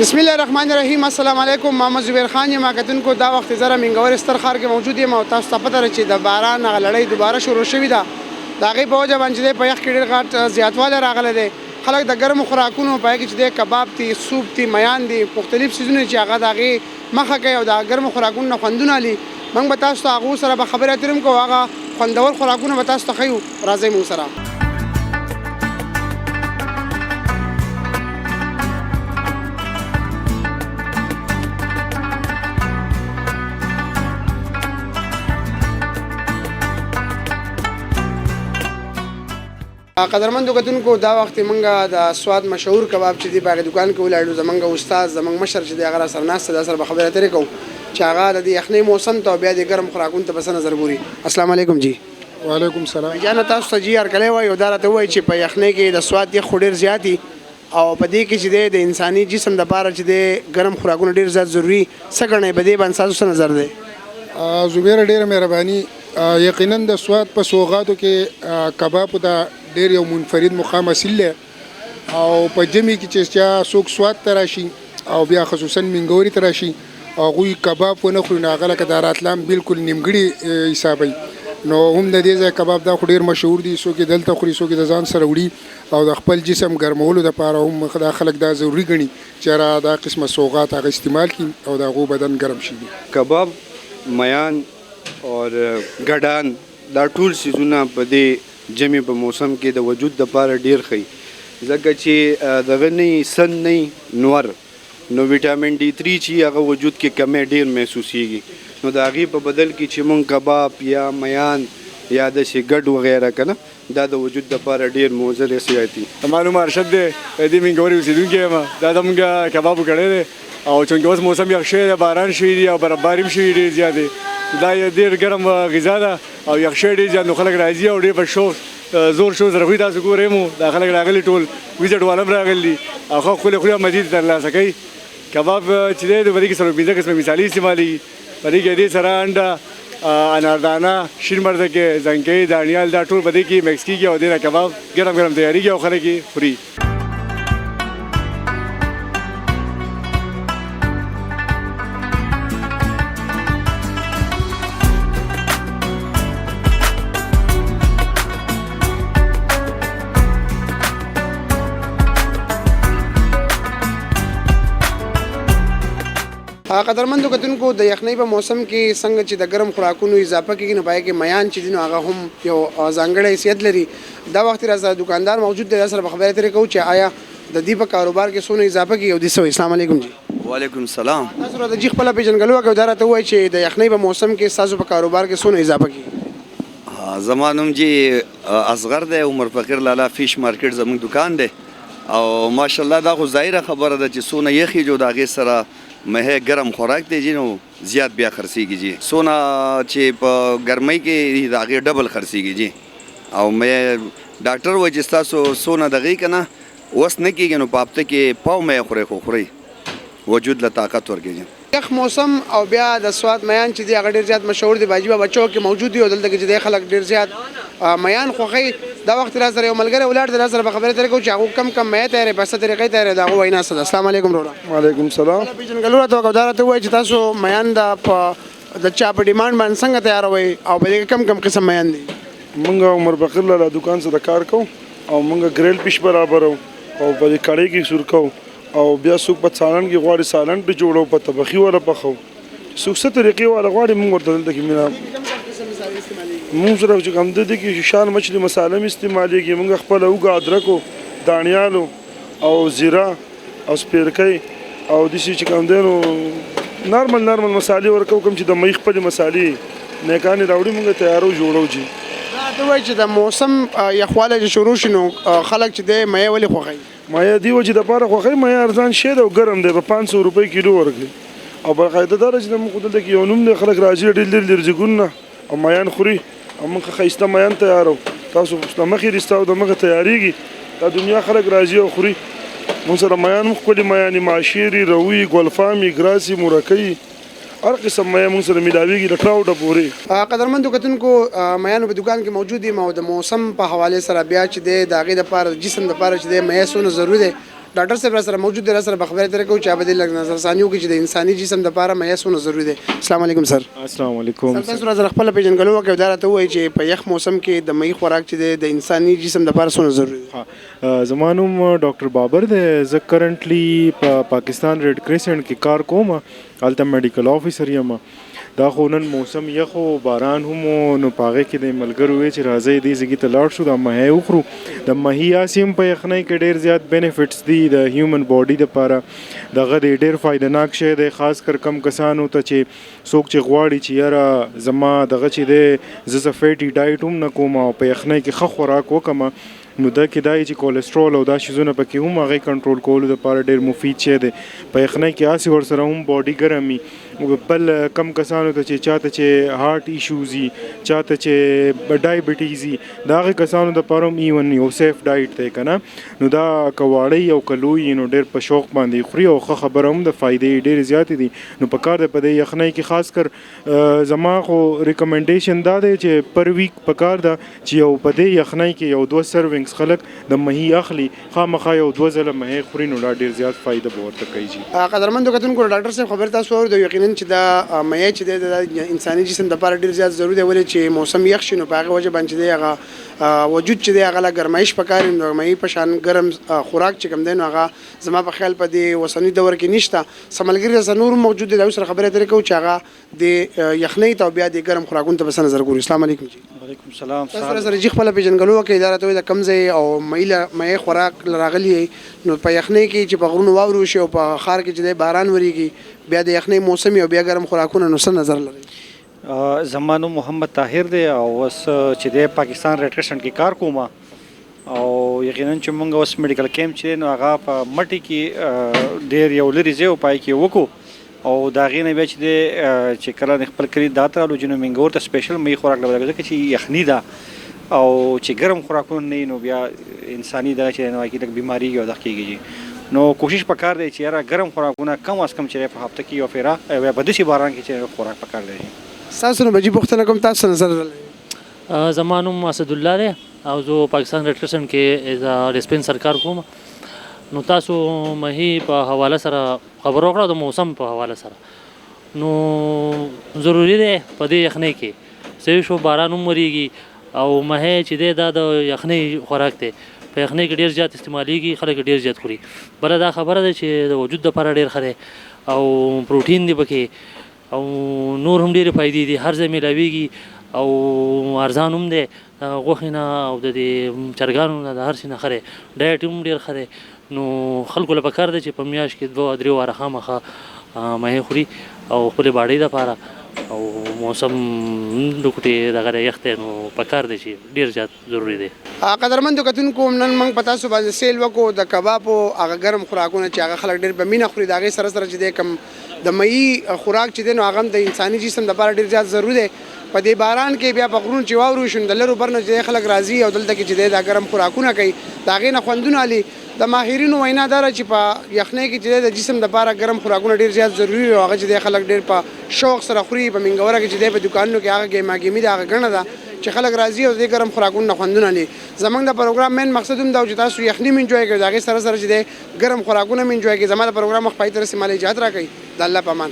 بسم الله الرحمن الرحیم. السلام علیکم. محمد زبیر خان یم. کتونکو دا وخت زره منګور استرخار کې موجود یم او تاسو ته پته چې د باران هغه لړۍ دوباره شروع شوې ده. د هغې په وجه باندې په یخ کې ډېر غټ زیاتوالی راغلی دی. خلک د ګرمو خوراکونو په هغې کې چې دی کباب دي، سوپ دي، میان دي، مختلف څیزونه چې هغه د هغې مخه کوي او د ګرمو خوراکونو نه خوندونه اخلي. موږ به تاسو ته هغو سره به خبرې اترې هم کوو، هغه خوندور خوراکونه به تاسو ته ښیو. راځئ موږ سره. قدرمندو کتونکو دا وخت موږ د سواد مشهور کباب چې دی په هغې دکان کې ولاړو. زموږ استاد زموږ مشر چې دی هغه راسره ناست دی، دا سره به خبرې اترې کوو چې هغه د دې یخنۍ موسم ته او بیا د ګرم خوراکونو ته په څه نظر ګوري. السلام علیکم جی. وعلیکم السلام. جانه تاسو ته جی هرکلی وایي او دا راته ووایي چې په یخنۍ کې د سواد یخ خو ډېر زیات دي او په دې کې چې دی د انساني جسم دپاره چې دی ګرم خوراکونه ډېر زیات ضروري. څه ګڼئ په دې باندې ستاسو څه نظر دی؟ زبیره ډېره مهرباني. یقینا د سواد په سوغاتو کې کبابو ته ډېر یو منفرد مقام حاصل دی او په جمعې کې چې چا څوک سواد ته راشي او بیا خصوصا منګوري ته راشي هغوی کباب ونه خوري نو هغه لکه د راتلام بلکل نیمګړي حسابوي. نو هم د دې ځای کباب دا خو ډېر مشهور دي، څوک یې دلته خوري، څوک یې د ځان سره وړي او د خپل جسم ګرمولو دپاره هم دا خلک دا ضروري ګڼي چې دا قسمه سوغات هغه استعمال کړي او د هغو بدن ګرم شي. کباب، میان اور ګډان دا ټول سیزونه په دې جمعې په موسم کې د وجود دپاره ډېر ښه، ځکه چې دغه نه سن نه نور نو ویټامین ډي 3 چې هغه وجود کې کمی ډېر محسوسیږي. نو د هغې په بدل کې چې مونږ کباب یا میان یا داسې ګډ وغیره که نه دا د وجود دپاره ډېر مضر حیثیت دي. معلوم ارشد دی، دې منګوري اوسېدونکی یم. دا د مونږ کبابو کړی دی او چونکې اوس موسم یخ شوی دی، باران شوي دي او برفباري هم شوي ډېر زیات دی. دا یو ډېر ګرم غذا ده او یخ شوی ډېر زیات، نو خلک راځي او ډېر په شوق زور شو سره خوري. تاسو ګورئ مو دا خلک راغلي ټول ویزټ والا هم راغلي دي او ښه خپلې خوري او مزید ترلاسه کوي. کباب چې دی د په دې کې څلور پنځه قسمه مثالي استعمالېږي. په دې کې دې سره انډه، اناردانه، شین مرده، زنګۍ، دانیال دا ټول په دې کې مکس کېږي او دې نه کباب ګرم ګرم تیارېږي او خلک یې خوري. قدرمندو کتونکو د یخنۍ په موسم کې څنګه چې د ګرم خوراکونو اضافه کېږي نو په هغې کې میان چې دي نو هغه هم یو ځانګړی حیثیت لري. دا وخت را سره دکاندار موجود دی، دا سره به خبرې اترې کوو چې آیا د دې په کاروبار کې څونه اضافه کېږي او دې څه وایي. السلام علیکم جی. وعلیکم السلام. تاسو راته جي خپله پېژندګلوي وکړئ او دا راته ووایي چې د یخنۍ په موسم کې ستاسو په کاروبار کې څونه اضافه کېږي؟ زما نوم جی اصغر دی، عمر فقیر لالا فیش مارکیټ زموږ دکان دی او ماشاءالله دا خو ظاهره خبره ده چې څونه یخي جو د هغې سره مهه ګرم خوراک دی جی نو زیات بیا خرڅېږي جی. څونه چې په ګرمۍ کې د هغې ډبل خرڅېږي جی او مې ډاکټر وایي چې ستاسو څونه دغې که نه اوس نه کېږي نو په هفته کې پاو مې خورئ خو خورئ وجود له طاقت ورکوي جی. یخ موسم او بیا د سواد میان چې دی هغه ډېر زیات مشهور دی. باجي بابا چوک کې موجود دی او دلته کې چې دی خلک ډېر زیات میان خوښوي. دا وخت را سره یو ملګری ولاړ دی، را سره به خبرې اترې کوو چې هغو کم کم میه تیارې په څه طریقې تیارې د هغو وینا څه ده. السلام علیکم وروره. وعلیکم السلام. پېژندګلو راته وکړه، دا راته ووایي چې تاسو میان د چا په ډیمانډ باندې څنګه تیاروئ او په دې کې کم کم قسم میان دي؟ مونږ عمر فقیر لالا دکان سره کار کوو او مونږ ګریل پیش برابرو او په دې کړۍ کې سور کوو او بیا څوک په سالن کې غواړي سالن پرې جوړو، په طبخي والا پخوو، څوک څه طریقې والا غواړي مونږ ورته دلته کې مونږ سره چې کوم د دې کې شان مچھلي مساله هم استعمالېږي. مونږ خپله اوږه ادرکو، دانیالو او زیره او سپیرکۍ او داسې چې کوم دی نو نارمل مسالې ورکوو، کوم چې د مۍ خپلې مسالې نیکانې راوړي مونږ تیارو جوړو جي. ته وایي چې د موسم یخوالی چې شروع شي نو خلک چې دی میه ولې خوښوي؟ میه دې وجې دپاره خوښوي، میه ارزان شی دی او ګرم دی، په 500 روپۍ کیلو ورکوي او باقاعده دا ده چې زموږ دلته کې یو نوم دی، خلک راځي ډېر لرې لرې ځایونو نه او میان خوري او موږ ښایسته میان تیارو. تاسو د مخې دې ستا او د مخه تیارېږي، دا دنیا خلک راځي او خوري. موږ سره میان هم ښکلي میانې معاشري، روي، ګلفامي، ګراسي، مرکۍ، هر قسم میه موږ سره میلاویږي له ټراوټه پورې. قدرمندو کتونکو میانو په دکان کې موجود یم او د موسم په حوالې سره بیا چې دی د هغې دپاره د جسم دپاره چې دی میه څونه ضروري دی ډاکټر صاحب را سره موجود دی، را سره به خبرې ترې کوو چې هغه به دې لږ نظر ثاني وکړي چې د انساني جسم دپاره مایع څومره ضروري دی. السلام علیکم سر. السلام علیکم. سر تاسو را سره خپله پیژندګلو وکړئ او دا راته ووایئ چې په یخ موسم کې د مایع خوراک چې دی د انساني جسم دپاره څومره ضروري دی؟ زما نوم ډاکټر بابر دی. زه کرنټلی په پاکستان ریډ کریسنټ کې کار کوم، هلته میډیکل آفیسر یم. دا خو نن موسم یخ و باران هم و، نو په هغې کې د ملګرو وی چې راځئ دې ځایګي ته لاړ شو، دا ماهی وخورو. د ماهي هسې هم په یخنۍ کې ډېر زیات بینیفټس دي د هیومن باډي دپاره. دغه دی ډېر فایدهناک شی دی، خاص کر کم کسانو ته چې څوک چې غواړي چې یاره زما دغه چې دی زه فیټي ډایټ هم نه کوم او په یخنۍ کې ښه خوراک وکړم، نو دا کېدای چې کولیسټرول او دا شیزونه پکې هم هغې کنټرول کولو دپاره ډېر مفید شی دی. په یخنۍ کې هسې ورسره هم باډي ګرم وي. بل کم کسانو ته چې چاته چې هارټ ایشوز وي، چاته چې ډایبټیز وي، د هغې کسانو دپاره هم ایون یو سیف ډایټ دی که نه. نو دا که واړی او که لوی نو ډېر په شوق باندې خوري او ښه خبره هم د فایدې ډېرې زیاتې دي. نو په کار دی په دې یخنۍ کې خاص کر زما خو ریکمنډیشن دا دی چې پر ویک په کار ده چې یو په دې یخنۍ کې یو 2 سرونګ خلک د ماهي اخلي، خامخا یو 2 ځله ماهی خوري، نو دا ډېر زیات فایده به ورته کوي. قدرمندو کتونکو ډاکټر صاحب خبرې تاسو واورئ یقینا چې دا مایع چې دی د انساني جسم دپاره ډېر زیات ضروري دی، ولې چې موسم یخ شي نو په هغې وجه باندې چې دی هغه وجود چې دی هغه له ګرمایش پکار وي. نو مایع په شان ګرم خوراک چې کوم دی نو هغه زما په خیال په دې اوسني دور کې نشته. څه ملګري راسره نور موجود دي، د هغوی سره خبرې اترې کوو چې هغه د یخنۍ ته او بیا د ګرم خوراکونو ته په څه نظر ګوري. السلام علیکم. وعلیکم السلام. تاسو را سره جي خپله پیژندګلو وکړئ، دا راته وایي د کوم ځای او مایع خوراک راغلی نو په یخنۍ کې چې په غرونو واورې وشي او په ښار کې چې دی باران وریږي، بیا د یخنۍ موسم او بیا ګرم خوراکونه، نو څه نظر لرئ؟ زما نوم محمد طاهر دی او اوس چې دی پاکستان ریډ کریسنټ کې کار کوم او یقینا چې موږ اوس میډیکل کیمپ چې نو هغه په مټي کې ډېر یو لرې ځای پای کې وکړو او د هغې نه بیا چې دی چې کله خپل کلي دا ته رالو چې نو موږ ورته سپیشل مایع خوراک لګوو ځکه چې یخني ده او چې ګرم خوراکونه نه وي نو بیا انساني دغه چې نو هغې لږ بیمارېږي او دغه کېږي. نو کوشش پکار دی چې یاره ګرم خوراکونه کم از کم چې په هفته کې یو فیره یا په داسې باران کې چې خوراک پکار دی. ستاسو نه به جي پوښتنه کوم، تاسو نظر لرئ؟ زما نوم اسدالله دی او زه پاکستان ریډ کریسنټ کې ایز ډسپنسر کار کوم. نو تاسو ماهي په حواله سره خبرو وکړه د موسم په حواله سره، نو ضروري دی په دې یخنۍ کې صحیح شو باران هم وریږي او ماهی چې دی دا د یخنۍ خوراک دی، په یخنۍ کې ډېر زیات استعمالیږي، خلک ډېر زیات خوري. بله دا خبره ده چې د وجود دپاره ډېر ښه دی او پروټین دی پکې او نور هم ډېرې فایدې دي، هر ځای میلاویږي او ارزان هم دی، غوښې نه او د دې چرګانو نه د هر څه نه ښه دی، ډایټ هم ډېر ښه دی. نو خلکو له پکار دی چې په میاشت کې 2-3 واره خامخا ماهی خوري او خپلې باډۍ دپاره او موسم د کوټې دغه یخ دی نو پکار دی چې ډېر زیات ضروري دی. قدرمندو کتونکو نن موږ په تاسو باندې سیل وکړو د کبابو هغه ګرم خوراکونه چې هغه خلک ډېر په مینه خوري، د هغې سره سره چې دی کوم د مایع خوراک چې دی نو هغه هم د انساني جسم دپاره ډېر زیات ضروري دی. په دې باران کې بیا په غرونو چې واورې وشي نو د لرو بر نه چې خلک راځي او دلته کې چې دی دا ګرم خوراکونه کوي، د هغې نه خوندونه علي. د ماهرینو وینا دا ده چې په یخنۍ کې چې دی د جسم دپاره ګرم خوراکونه ډېر زیات ضروري او هغه چې دی خلک ډېر په شوق سره خوري. په منګوره کې چې دی په دوکانونو کې هغه ګیماګیمي ده، هغه ګڼه ده چې خلک راځي او د دې ګرم خوراکونو نه خوندونه علي. زموږ د پروګرام مین مقصد هم دا و چې تاسو یخني م انجوای کړئ، د هغې سره سره چې دی ګرم خوراکونه م انجوای کړئ. زما د پروګرام مخ پای ته رسي، مالی اجازت راکوئ. د الله په امان.